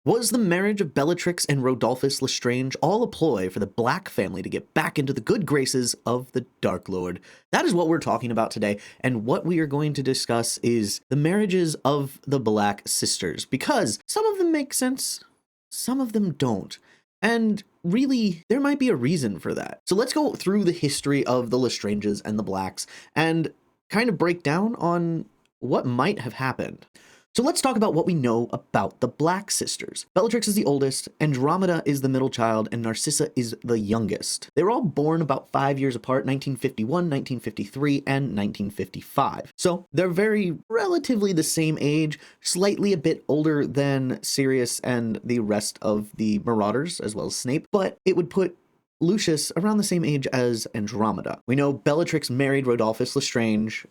Was the marriage of Bellatrix and Rodolphus Lestrange all a ploy for the Black family to get back into the good graces of the Dark Lord? That is what we're talking about today, and what we are going to discuss is the marriages of the Black sisters, because some of them make sense, some of them don't. And really, there might be a reason for that. So let's go through the history of the Lestranges and the Blacks and kind of break down on what might have happened. So let's talk about what we know about the Black sisters. Bellatrix is the oldest, Andromeda is the middle child, and Narcissa is the youngest. They were all born about 5 years apart, 1951, 1953, and 1955. So they're very relatively the same age, slightly a bit older than Sirius and the rest of the Marauders, as well as Snape, but it would put Lucius around the same age as Andromeda. We know Bellatrix married Rodolphus Lestrange,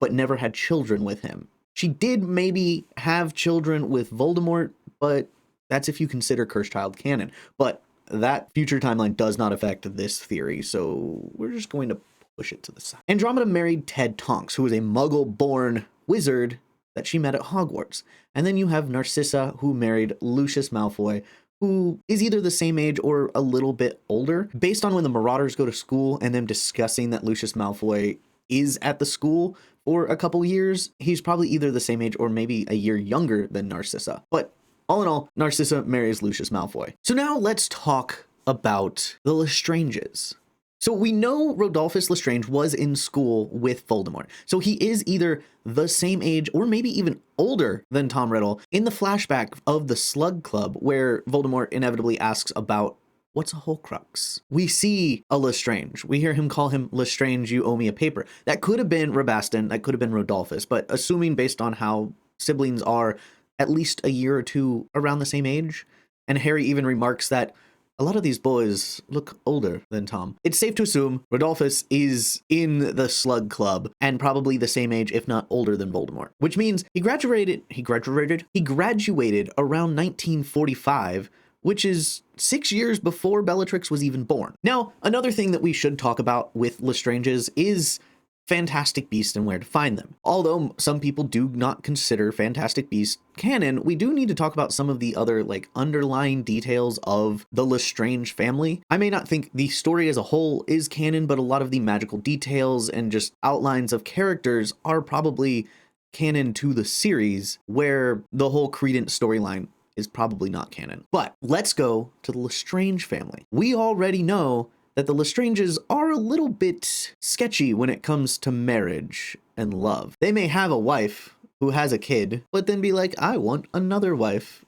but never had children with him. She did maybe have children with Voldemort, but that's if you consider Cursed Child canon. But that future timeline does not affect this theory, so we're just going to push it to the side. Andromeda married Ted Tonks, who was a Muggle-born wizard that she met at Hogwarts. And then you have Narcissa, who married Lucius Malfoy, who is either the same age or a little bit older. Based on when the Marauders go to school and them discussing that Lucius Malfoy is at the school for a couple years, he's probably either the same age or maybe a year younger than Narcissa. But all in all, Narcissa marries Lucius Malfoy. So now let's talk about the Lestranges. So we know Rodolphus Lestrange was in school with Voldemort. So he is either the same age or maybe even older than Tom Riddle in the flashback of the Slug Club, where Voldemort inevitably asks about what's a Horcrux? We see a Lestrange. We hear him call him Lestrange, you owe me a paper. That could have been Rabastin, that could have been Rodolphus, but assuming based on how siblings are at least a year or two around the same age, and Harry even remarks that a lot of these boys look older than Tom, it's safe to assume Rodolphus is in the Slug Club and probably the same age, if not older than Voldemort, which means he graduated around 1945, which is 6 years before Bellatrix was even born. Now, another thing that we should talk about with Lestranges is Fantastic Beasts and where to find them. Although some people do not consider Fantastic Beasts canon, we do need to talk about some of the other underlying details of the Lestrange family. I may not think the story as a whole is canon, but a lot of the magical details and just outlines of characters are probably canon to the series, where the whole Credence storyline is probably not canon. But let's go to the Lestrange family. We already know that the Lestranges are a little bit sketchy when it comes to marriage and love. They may have a wife who has a kid, but then be like, I want another wife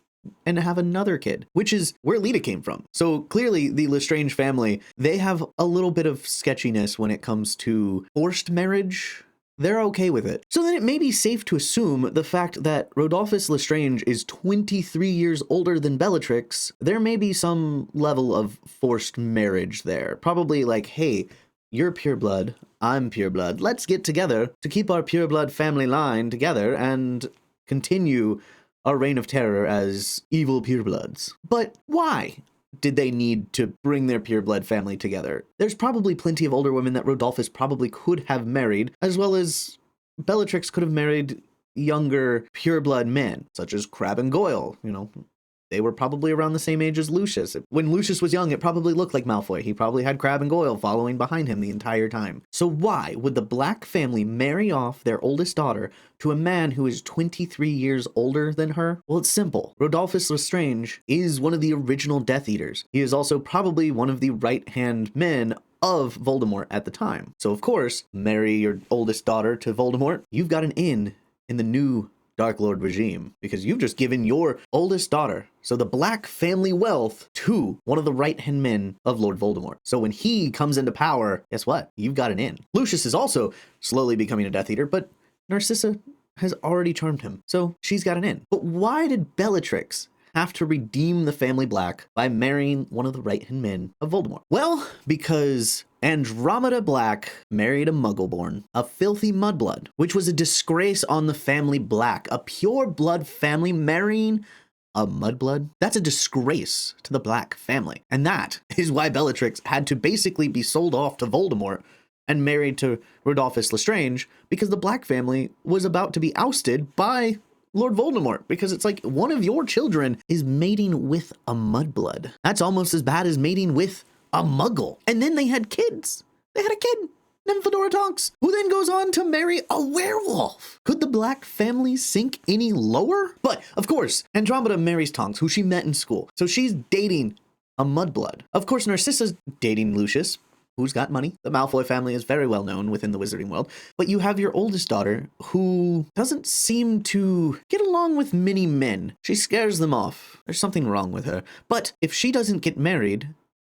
and have another kid, which is where Lita came from. So clearly the Lestrange family, they have a little bit of sketchiness when it comes to forced marriage. They're okay with it. So then it may be safe to assume the fact that Rodolphus Lestrange is 23 years older than Bellatrix, there may be some level of forced marriage there. Probably like, hey, you're pureblood, I'm pureblood. Let's get together to keep our pureblood family line together and continue our reign of terror as evil purebloods. But why did they need to bring their pureblood family together? There's probably plenty of older women that Rodolphus probably could have married, as well as Bellatrix could have married younger pureblood men, such as Crabbe and Goyle. They were probably around the same age as Lucius. When Lucius was young, it probably looked like Malfoy. He probably had Crabbe and Goyle following behind him the entire time. So why would the Black family marry off their oldest daughter to a man who is 23 years older than her? Well, it's simple. Rodolphus Lestrange is one of the original Death Eaters. He is also probably one of the right-hand men of Voldemort at the time. So of course, marry your oldest daughter to Voldemort. You've got an in the new Dark Lord regime, because you've just given your oldest daughter, so the Black family wealth, to one of the right-hand men of Lord Voldemort. So when he comes into power, guess what? You've got an in. Lucius is also slowly becoming a Death Eater, but Narcissa has already charmed him, so she's got an in. But why did Bellatrix have to redeem the family Black by marrying one of the right-hand men of Voldemort? Well, because Andromeda Black married a Muggleborn, a filthy mudblood, which was a disgrace on the family Black. A pure blood family marrying a mudblood? That's a disgrace to the Black family. And that is why Bellatrix had to basically be sold off to Voldemort and married to Rodolphus Lestrange, because the Black family was about to be ousted by Lord Voldemort, because it's like one of your children is mating with a mudblood. That's almost as bad as mating with a muggle. And then they had kids. They had a kid, Nymphadora Tonks, who then goes on to marry a werewolf. Could the Black family sink any lower? But of course, Andromeda marries Tonks, who she met in school. So she's dating a mudblood. Of course, Narcissa's dating Lucius, who's got money. The Malfoy family is very well known within the wizarding world. But you have your oldest daughter, who doesn't seem to get along with many men. She scares them off. There's something wrong with her. But if she doesn't get married,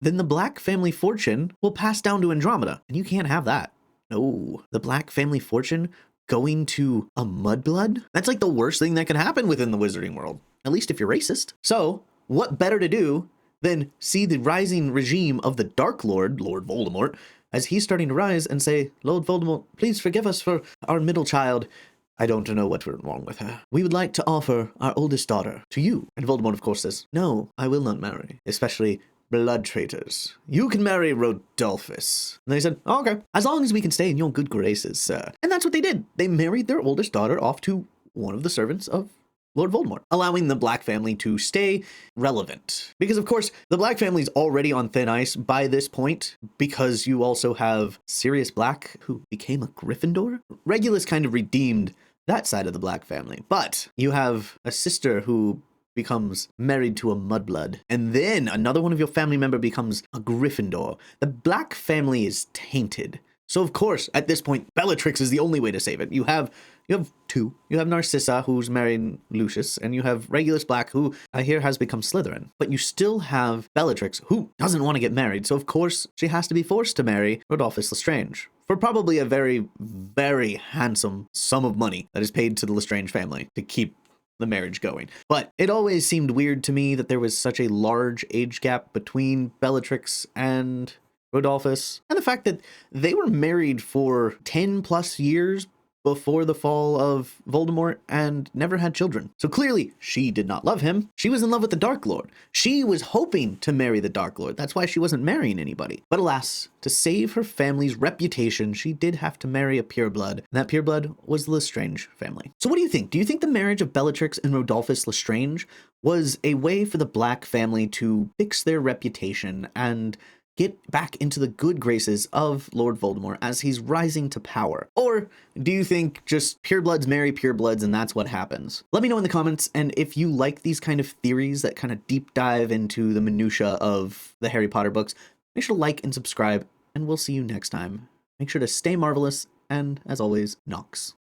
then the Black family fortune will pass down to Andromeda. And you can't have that. No, the Black family fortune going to a mudblood? That's like the worst thing that can happen within the wizarding world. At least if you're racist. So, what better to do than see the rising regime of the Dark Lord, Lord Voldemort, as he's starting to rise and say, Lord Voldemort, please forgive us for our middle child. I don't know what went wrong with her. We would like to offer our oldest daughter to you. And Voldemort, of course, says, no, I will not marry, especially blood traitors. You can marry Rodolphus. And they said, oh, okay, as long as we can stay in your good graces, sir. And that's what they did. They married their oldest daughter off to one of the servants of Lord Voldemort, allowing the Black family to stay relevant. Because, of course, the Black family's already on thin ice by this point, because you also have Sirius Black, who became a Gryffindor. Regulus kind of redeemed that side of the Black family. But you have a sister who becomes married to a mudblood, and then another one of your family member becomes a Gryffindor. The Black family is tainted. So, of course, at this point, Bellatrix is the only way to save it. You have two. You have Narcissa, who's marrying Lucius, and you have Regulus Black, who I hear has become Slytherin. But you still have Bellatrix, who doesn't want to get married, so of course she has to be forced to marry Rodolphus Lestrange for probably a very, very handsome sum of money that is paid to the Lestrange family to keep the marriage going. But it always seemed weird to me that there was such a large age gap between Bellatrix and Rodolphus, and the fact that they were married for 10 plus years before the fall of Voldemort and never had children. So clearly she did not love him. She was in love with the Dark Lord. She was hoping to marry the Dark Lord. That's why she wasn't marrying anybody. But alas, to save her family's reputation, she did have to marry a pureblood. And that pureblood was the Lestrange family. So what do you think? Do you think the marriage of Bellatrix and Rodolphus Lestrange was a way for the Black family to fix their reputation and get back into the good graces of Lord Voldemort as he's rising to power? Or do you think just purebloods marry purebloods and that's what happens? Let me know in the comments, and if you like these kind of theories that kind of deep dive into the minutia of the Harry Potter books, make sure to like and subscribe, and we'll see you next time. Make sure to stay marvelous, and as always, Nox.